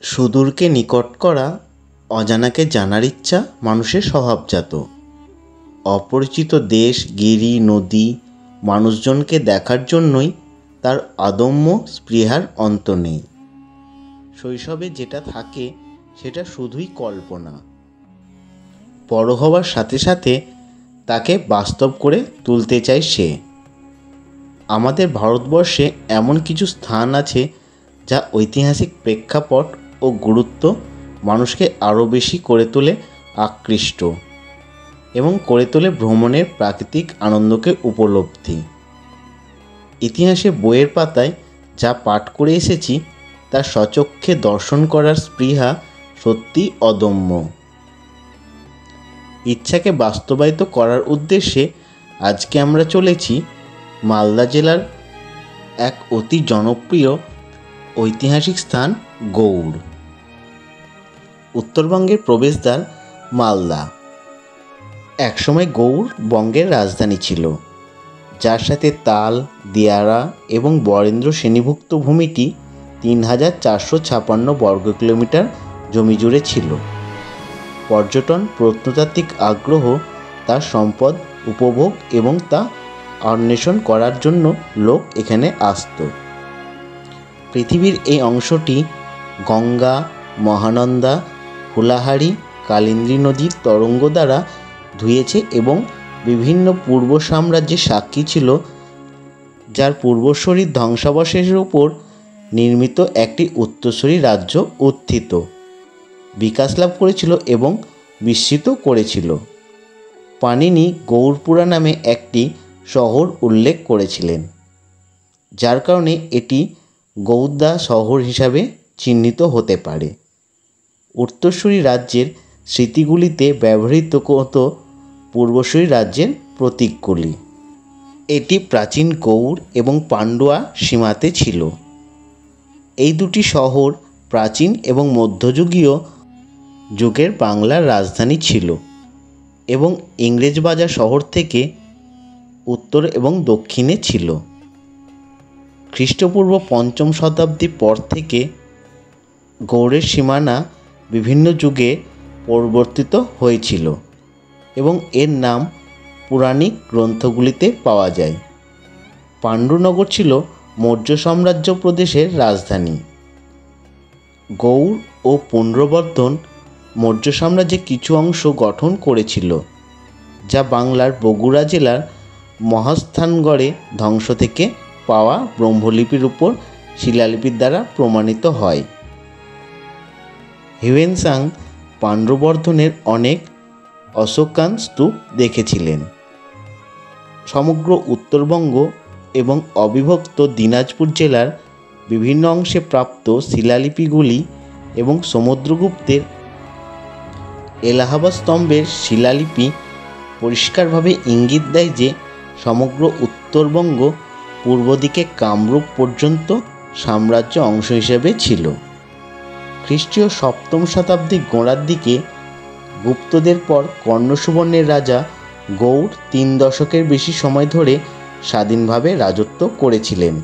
সুদূরকে নিকট করা, অজানাকে জানার ইচ্ছা মানুষের স্বভাবজাত। অপরিচিত দেশ, গিরি, নদী, মানুষজনকে দেখার জন্যই তার অদম্য স্পৃহার অন্ত নেই। শৈশবে যেটা থাকে সেটা শুধুই কল্পনা। বড় হওয়ার সাথে সাথে তাকে বাস্তব করে তুলতে চায় সে। আমাদের ভারতবর্ষে এমন কিছু স্থান আছে যা ঐতিহাসিক প্রেক্ষাপট ও গুরুত্ব মানুষকে আরও বেশি করে তোলে আকৃষ্ট এবং করে তোলে ভ্রমণের প্রাকৃতিক আনন্দকে উপলব্ধি। ইতিহাসে বইয়ের পাতায় যা পাঠ করে এসেছি তা স্বচক্ষে দর্শন করার স্পৃহা সত্যি অদম্য। ইচ্ছাকে বাস্তবায়িত করার উদ্দেশ্যে আজকে আমরা চলেছি মালদা জেলার এক অতি জনপ্রিয় ঐতিহাসিক স্থান গৌড়। উত্তরবঙ্গের প্রবেশদ্বার মালদা। একসময় গৌড় বঙ্গের রাজধানী ছিল, যার সাথে তাল, দিয়ারা এবং বরেন্দ্র শ্রেণীভুক্ত ভূমিটি ৩,৪৫৬ বর্গ কিলোমিটার জমি জুড়ে ছিল। পর্যটন, প্রত্নতাত্ত্বিক আগ্রহ, তার সম্পদ উপভোগ এবং তা অন্বেষণ করার জন্য লোক এখানে আসত। পৃথিবীর এই অংশটি গঙ্গা, মহানন্দা, ফুলাহারি, কালিন্দী নদীর তরঙ্গ দ্বারা ধুয়েছে এবং বিভিন্ন পূর্ব সাম্রাজ্যের সাক্ষী ছিল, যার পূর্বসূরির ধ্বংসাবশেষের উপর নির্মিত একটি উত্তরসূরি রাজ্য উত্থিত, বিকাশ লাভ করেছিল এবং বিস্মিত করেছিল। পাণিনি গৌড়পুরা নামে একটি শহর উল্লেখ করেছিলেন, যার কারণে এটি গৌড়া শহর হিসাবে চিহ্নিত হতে পারে। উত্তরসূরি রাজ্যের স্মৃতিগুলিতে ব্যবহৃত হতো পূর্বসূরি রাজ্যের প্রতীকগুলি। এটি প্রাচীন গৌড় এবং পান্ডুয়া সীমাতে ছিল। এই দুটি শহর প্রাচীন এবং মধ্যযুগীয় যুগের বাংলার রাজধানী ছিল এবং ইংরেজবাজার শহর থেকে উত্তর এবং দক্ষিণে ছিল। খ্রিস্টপূর্ব ৫ম শতাব্দীর পর থেকে গৌড়ের সীমানা বিভিন্ন যুগে পরিবর্তিত হয়েছিল এবং এর নাম পৌরাণিক গ্রন্থগুলিতে পাওয়া যায়। পাণ্ডুনগর ছিল মৌর্য সাম্রাজ্য প্রদেশের রাজধানী। গৌড় ও পুন্ড্রবর্ধন মৌর্য সাম্রাজ্যের কিছু অংশ গঠন করেছিল, যা বাংলার বগুড়া জেলার মহাস্থানগড়ে ধ্বংস থেকে পাওয়া ব্রহ্মলিপির উপর শিলালিপির দ্বারা প্রমাণিত হয়। হিউয়েন-সাং পাণ্ড্রবর্ধনের অনেক অশোকান স্তূপ দেখেছিলেন। সমগ্র উত্তরবঙ্গ এবং অবিভক্ত দিনাজপুর জেলার বিভিন্ন অংশে প্রাপ্ত শিলালিপিগুলি এবং সমুদ্রগুপ্তের এলাহাবাদ স্তম্ভের শিলালিপি পরিষ্কারভাবে ইঙ্গিত দেয় যে সমগ্র উত্তরবঙ্গ পূর্ব দিকে কামরূপ পর্যন্ত সাম্রাজ্য অংশ হিসেবে ছিল। খ্রিস্টীয় ৭ম শতাব্দীর গোড়ার দিকে গুপ্তদের পর কর্ণ সুবর্ণের রাজা গৌড় ৩ দশকের বেশি সময় ধরে স্বাধীনভাবে রাজত্ব করেছিলেন।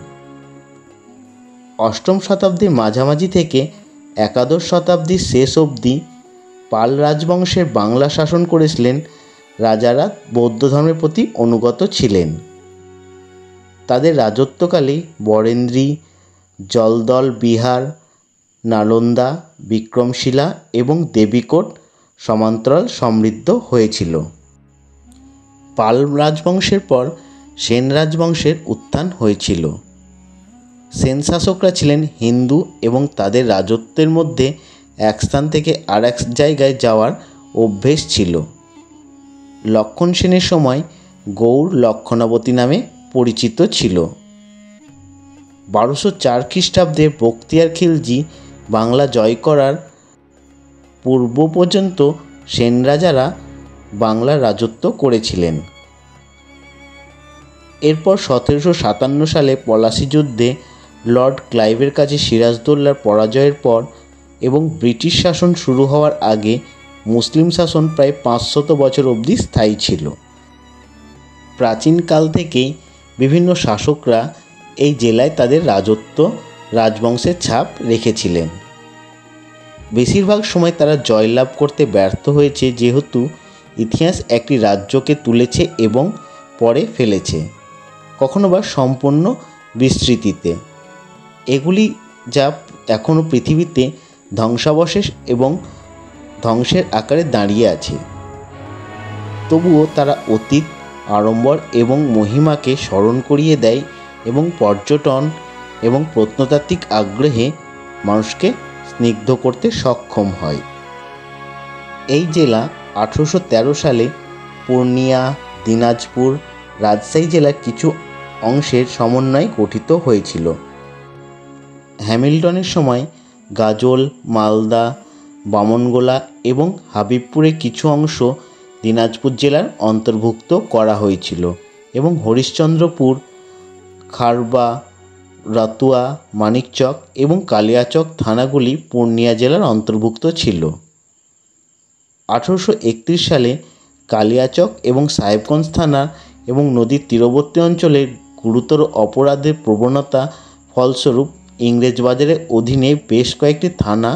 ৮ম শতাব্দীর মাঝামাঝি থেকে একাদশ শতাব্দীর শেষ অবধি পাল রাজবংশের বাংলা শাসন করেছিলেন রাজারা বৌদ্ধ ধর্মের প্রতি অনুগত ছিলেন। তাদের রাজত্বকালে বরেন্দ্রী, জলদল বিহার, নালন্দা, বিক্রমশিলা এবং দেবীকোট সমান্তরাল সমৃদ্ধ হয়েছিল। পাল রাজবংশের পর সেন রাজবংশের উত্থান হয়েছিল। সেন শাসকরা ছিলেন হিন্দু এবং তাদের রাজত্বের মধ্যে এক স্থান থেকে আর এক জায়গায় যাওয়ার অভ্যেস ছিল। লক্ষণ সেনের সময় গৌড় লক্ষণাবতী নামে পরিচিত ছিল। ১২০৪ খ্রিস্টাব্দে বখতিয়ার খিলজি বাংলা জয় করার পূর্ব পর্যন্ত সেন রাজারা বাংলার রাজত্ব করেছিলেন। এরপর ১৭৫৭ সালে পলাশী যুদ্ধে লর্ড ক্লাইভের কাছে সিরাজদৌল্লার পরাজয়ের পর এবং ব্রিটিশ শাসন শুরু হওয়ার আগে মুসলিম শাসন প্রায় ৫০০ বছর অবধি স্থায়ী ছিল। প্রাচীনকাল থেকেই বিভিন্ন শাসকরা এই জেলায় তাদের রাজত্ব রাজবংশের ছাপ রেখেছিলেন। বেশিরভাগ সময় তারা জয়লাভ করতে ব্যর্থ হয়েছে, যেহেতু ইতিহাস একটি রাজ্যকে তুলেছে এবং পরে ফেলেছে, কখনো বা সম্পূর্ণ বিস্তৃতিতে। এগুলি যা এখনও পৃথিবীতে ধ্বংসাবশেষ এবং ধ্বংসের আকারে দাঁড়িয়ে আছে, তবুও তারা অতীত, আড়ম্বর এবং মহিমাকে স্মরণ করিয়ে দেয় এবং পর্যটন এবং প্রত্নতাত্ত্বিক আগ্রহে মানুষকে স্নিগ্ধ করতে সক্ষম হয়। এই জেলা 1813 সালে পূর্ণিয়া, দিনাজপুর, রাজশাহী জেলার কিছু অংশের সমন্বয়ে গঠিত হয়েছিল। হ্যামিল্টনের সময় গাজল, মালদা, বামনগোলা এবং হাবিবপুরের কিছু অংশ দিনাজপুর জেলার অন্তর্ভুক্ত করা হয়েছিল এবং হরিশ্চন্দ্রপুর, খারবা, রাতুয়া, মানিকচক এবং কালিয়াচক থানাগুলি পূর্ণিয়া জেলার অন্তর্ভুক্ত ছিল। 1831 সালে কালিয়াচক এবং সাহেবগঞ্জ থানা এবং নদীর তীরবর্তী অঞ্চলে গুরুতর অপরাধের প্রবণতা ফলস্বরূপ ইংরেজবাজারের অধীনে বেশ কয়েকটি থানা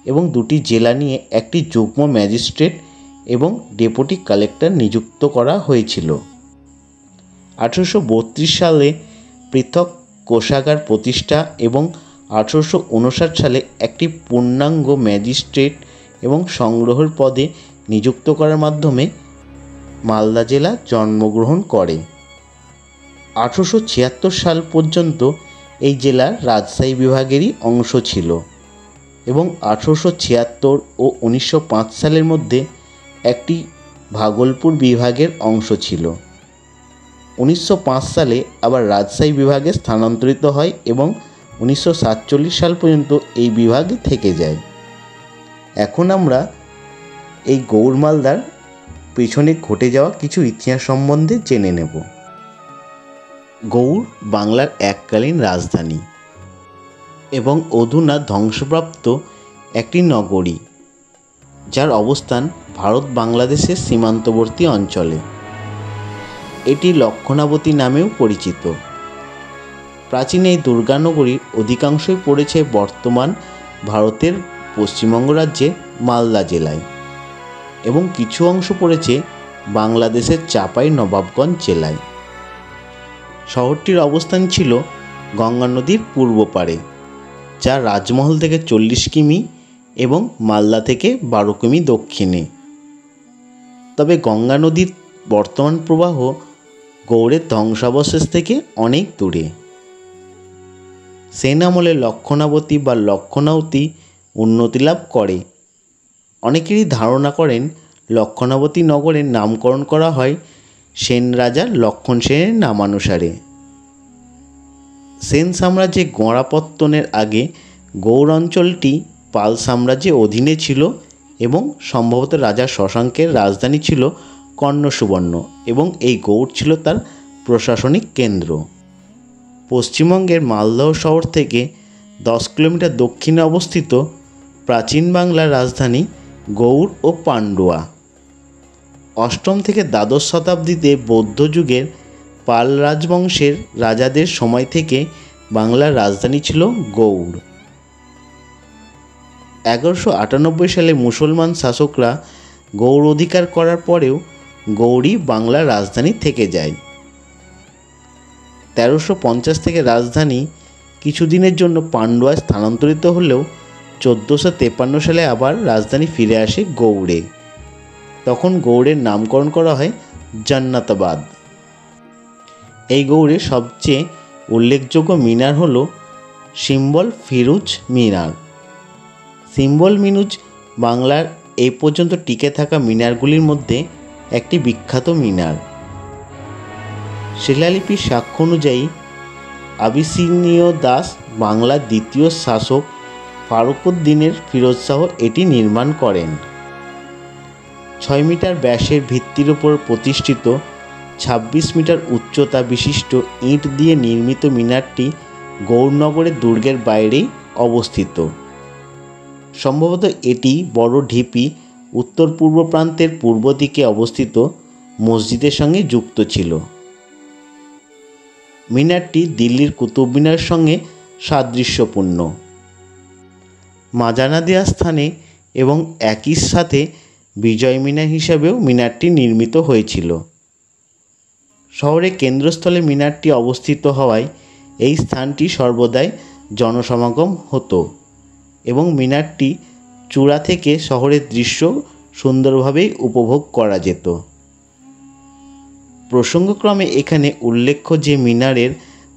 এবং 2টি জেলা নিয়ে একটি যুগ্ম ম্যাজিস্ট্রেট এবং ডেপুটি কালেক্টর নিযুক্ত করা হয়েছিল। 1832 সালে পৃথক কোষাগার প্রতিষ্ঠা এবং 1859 সালে একটি পূর্ণাঙ্গ ম্যাজিস্ট্রেট এবং সংগ্রহের পদে নিযুক্ত করার মাধ্যমে মালদা জেলা জন্মগ্রহণ করে। 1876 সাল পর্যন্ত এই জেলা রাজশাহী বিভাগেরই অংশ ছিল এবং 1876 ও 1905 সালের মধ্যে একটি ভাগলপুর বিভাগের অংশ ছিল। 1905 সালে আবার রাজশাহী বিভাগে স্থানান্তরিত হয় এবং 1947 সাল পর্যন্ত এই বিভাগ থেকে যায়। এখন আমরা এই গৌড় মালদার পেছনে ঘটে যাওয়া কিছু ইতিহাস সম্বন্ধে জেনে নেব। গৌড় বাংলার এককালীন রাজধানী এবং অধুনা ধ্বংসপ্রাপ্ত একটি নগরী, যার অবস্থান ভারত বাংলাদেশের সীমান্তবর্তী অঞ্চলে। এটি লক্ষণাবতী নামেও পরিচিত। প্রাচীন এই দুর্গানগরীর অধিকাংশই পড়েছে বর্তমান ভারতের পশ্চিমবঙ্গ রাজ্যের মালদা জেলায় এবং কিছু অংশ পড়েছে বাংলাদেশের চাঁপাই নবাবগঞ্জ জেলায়। শহরটির অবস্থান ছিল গঙ্গা নদীর পূর্ব পাড়ে, যা রাজমহল থেকে 40 কিমি এবং মালদা থেকে 12 কিমি দক্ষিণে। তবে গঙ্গা নদীর বর্তমান প্রবাহ গৌড়ের ধ্বংসাবশেষ থেকে অনেক দূরে। সেন আমলে লক্ষণাবতী বা লক্ষণাবতী উন্নতি লাভ করে। অনেকেরই ধারণা করেন লক্ষণাবতী নগরের নামকরণ করা হয় সেন রাজা লক্ষণ সেনের নামানুসারে। সেন সাম্রাজ্যে গোড়াপত্তনের আগে গৌড় অঞ্চলটি পাল সাম্রাজ্যের অধীনে ছিল এবং সম্ভবত রাজা শশাঙ্কের রাজধানী ছিল কর্ণসুবর্ণ এবং এই গৌড় ছিল তার প্রশাসনিক কেন্দ্র। পশ্চিমবঙ্গের মালদহ শহর থেকে 10 কিলোমিটার দক্ষিণে অবস্থিত প্রাচীন বাংলার রাজধানী গৌড় ও পান্ডুয়া। অষ্টম থেকে দ্বাদশ শতাব্দীতে বৌদ্ধ যুগের পাল রাজবংশের রাজাদের সময় থেকে বাংলার রাজধানী ছিল গৌড়। 1198 সালে মুসলমান শাসকরা গৌড় অধিকার করার পরেও গৌড়ই বাংলার রাজধানী থেকে যায়। 1350 থেকে রাজধানী কিছুদিনের জন্য পান্ডুয়ায় স্থানান্তরিত হলেও 1453 সালে আবার রাজধানী ফিরে আসে গৌড়ে। তখন গৌড়ের নামকরণ করা হয় জান্নাতাবাদ। এই গৌড়ের সবচেয়ে উল্লেখযোগ্য মিনার হল সিম্বল ফিরুজ মিনার। সিম্বল মিনুজ বাংলার এই পর্যন্ত টিকে থাকা মিনারগুলির মধ্যে একটি বিখ্যাত মিনার। শিলালিপির সাক্ষ্য অনুযায়ী আবিসিনীয় দাস বাংলার দ্বিতীয় শাসক ফারুকউদ্দিনের ফিরোজ শাহ এটি নির্মাণ করেন। 6 মিটার ব্যাসের ভিত্তির উপর প্রতিষ্ঠিত 26 মিটার উচ্চতা বিশিষ্ট ইট দিয়ে নির্মিত মিনারটি গৌড়নগরের দুর্গের বাইরেই অবস্থিত। সম্ভবত এটি বড় ঢিপি উত্তর পূর্ব প্রান্তের পূর্ব দিকে অবস্থিত মসজিদের সঙ্গে যুক্ত ছিল। মিনারটি দিল্লির কুতুব মিনারের সঙ্গে সাদৃশ্যপূর্ণ। মাজানা দেওয়া স্থানে এবং একই সাথে বিজয় মিনার হিসাবেও মিনারটি নির্মিত হয়েছিল। শহরের কেন্দ্রস্থলে মিনারটি অবস্থিত হওয়ায় এই স্থানটি সর্বদাই জনসমাগম হতো এবং মিনারটি চূড়া থেকে শহরের দৃশ্য সুন্দরভাবেই উপভোগ করা যেত। প্রসঙ্গক্রমে এখানে উল্লেখ্য যে মিনারের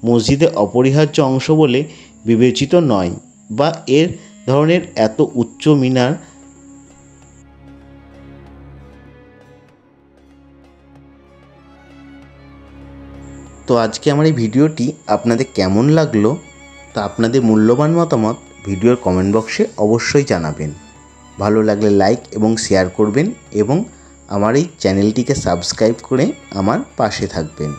মসজিদের অপরিহার্য অংশ বলে বিবেচিত নয় বা এর ধরনের এত উচ্চ মিনার তো আজকে আমার এই ভিডিওটি আপনাদের কেমন লাগলো তা আপনাদের মূল্যবান মতামত ভিডিওর কমেন্ট বক্সে অবশ্যই জানাবেন। ভালো লাগলে লাইক এবং শেয়ার করবেন এবং আমার এই চ্যানেলটিকে সাবস্ক্রাইব করে আমার পাশে থাকবেন।